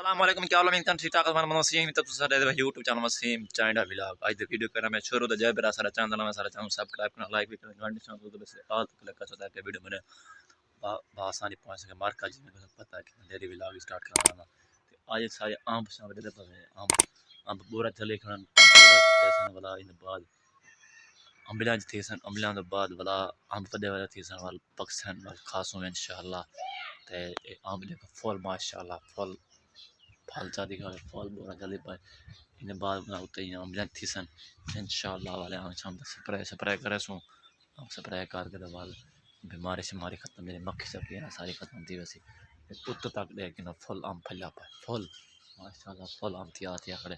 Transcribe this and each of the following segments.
السلام علیکم، کیا حال ہے؟ ٹھیک ٹھاک ہمارا منوسیم تو سارے یوٹیوب چینل وسیم چائنڈا ولاگ اج دی ویڈیو کرنا میں شروع تے جے برا سارا چینل میں سارا چینل سبسکرائب کرنا، لائک بھی کرنا، گھنٹی سان تو بس آل کلک کر سکتا ہے کہ ویڈیو میں آسانی پہنچ سکے مارکا جی کو پتہ ہے کہ ڈیلی ولاگ سٹارٹ کرنا ہے تے اج سارے عام شام دے پے عام پورا چلے کھڑن پورا والا ان بعد امبلانس تھی سن امبلانس بعد والا عام پدے والا تھی سن وال پکسن وال خاصوں انشاءاللہ تے عام دے فل ماشاءاللہ فل پھل چاہتی کھا فال بورا چلے پائے ان بعد میں ہوتے ہی امبلانس تھی سن انشاءاللہ والے ہم شام تک سپرے کرے سوں ہم سپرے کر کے بعد بیماری شماری ختم میرے مکھی سب کی ساری ختم تھی ویسی ات تک لیکن فل عام پھلا پائے فل ماشاءاللہ فل عام تھی آتی کھڑے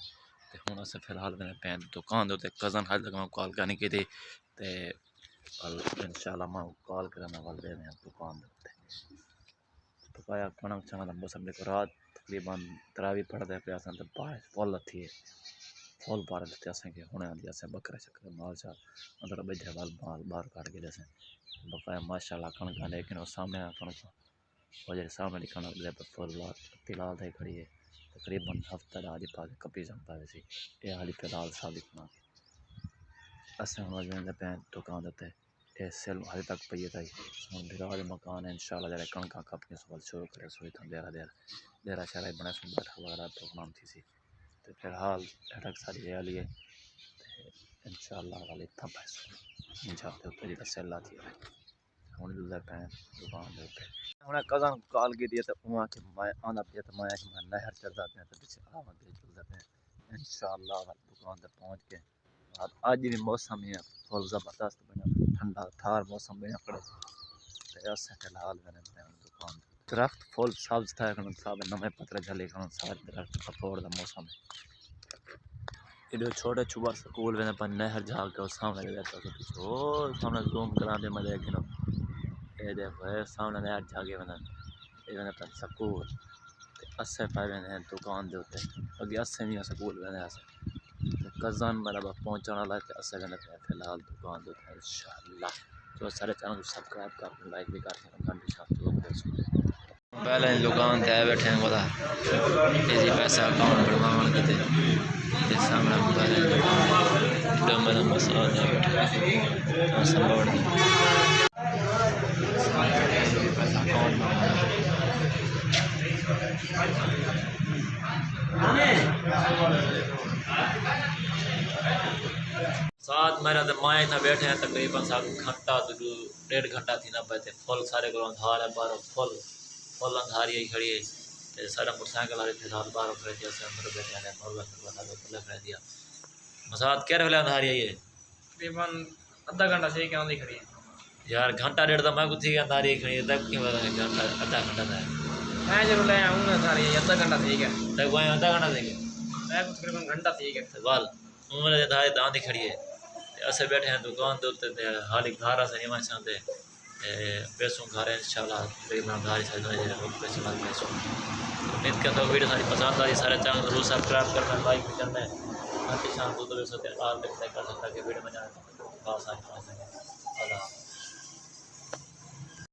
تے ہن اس فی الحال میں پین دکان دے کزن حال تک میں کال کرنے کی تھی تے انشاءاللہ میں کال کرنا وال دے دکان دے پکایا کھانا چانا لمبا سب کو رات تقریباً تراوی پڑھتے پہ تو باہر فل تھی فل پار دیتے اسیں کہ ہونے آدھی اسیں بکرے شکرے مال شال اندر بیٹھے وال مال باہر کاٹ کے جیسے بقایا ماشاءاللہ کھانا لیکن وہ سامنے کھانا وہ جیسے سامنے کھانا دے پر فل فلحال تھی کھڑی ہے تقریباً ہفتہ آدھی پاس کپی جانتا ویسی یہ حالی فلحال سالی کھانا اسیں ہوں پین دکان دیتے یہ سیل حال تک پہ تھی ہوں دراج مکان ہے انشاءاللہ جڑے کھنکا کپنی سوال شروع کرے سوئی تھا دیرا شرح بنا سن بیٹھا وغیرہ پروگرام تھی سی تو فی الحال اٹک ساری یہ لیے انشاءاللہ والی تھا پیسوں انشاءاللہ اتنے جی سیل آتی ہے ہوں دے پین دکان دے ہوں کزن کال کی دی تو وہاں کہ میں آنا پیا تو میں نہر چڑھتا پیا تو پیچھے آواں پہ چلتا پیا انشاءاللہ دکان تے پہنچ کے اج بھی موسم ہے فل زبردست بنا ٹھنڈا تھار موسم بنا کھڑے تے اس فی الحال میں دکان درخت فل سبز تھا سب نمے پتر جھلے کھڑے سارے درخت کپور دا موسم ہے یہ چھوٹے چھوار سکول میں پر نہر جا کے سامنے دیتا تو پیچھے او سامنے زوم کرا دے میں دیکھنا یہ دیکھو ہے سامنے نہر جا کے بنا یہ بنا پر سکول اسے پائے ہیں دکان دے ہوتے اگے اسے نہیں سکول میں اسے کزان میرا پہنچنے والا ہے اسے گنے فی الحال دکان دے ہوتے انشاءاللہ تو سارے چینل کو سبسکرائب کر کے لائک بھی کر کے گھنٹی شاپ تو پہلے دکان تے بیٹھے ہیں بولا یہ پیسہ اکاؤنٹ بڑھوانے کے تے سامنے پہلے ڈمبر مسئلہ ہے بیٹھے سب لوٹ پیسہ اکاؤنٹ ساتھ میرا تو مائیں تھا بیٹھے ہیں تقریباً گھنٹہ ڈیڑھ گھنٹہ تھی نہ پہ فل سارے کو اندھار ہے باہر فل اندھاری ہی کھڑی ہے سارا موٹر سائیکل والے تھے رات باہر کھڑے تھے اندر بیٹھے ہیں کھڑے دیا مساعد کہہ رہے اندھاری ہے یہ تقریباً آدھا گھنٹہ سے کیا نہیں کھڑی ہے یار گھنٹہ ڈیڑھ تو میں کچھ اندھاری کھڑی ہے تب کیوں گھنٹہ آدھا گھنٹہ تھا میں ضرور لے آؤں گا ساری آدھا گھنٹہ ٹھیک ہے تک وہیں آدھا گھنٹہ دیں گے میں تقریباً گھنٹہ ٹھیک ہے بال عمر دھاری داندھی کھڑی ہے اسے بیٹھے ہیں دکان دے حالی گھر سے نہیں چاہتے پیسوں گھر انشاءاللہ تقریباً دھاری سے پیسوں امید کرتا ہوں ویڈیو ساری پسند آئی سارے چینل ضرور سبسکرائب کرنا لائک بھی کرنا ہے باقی شام کو تو آل کر سکتا کہ ویڈیو میں جانا خاص آج اللہ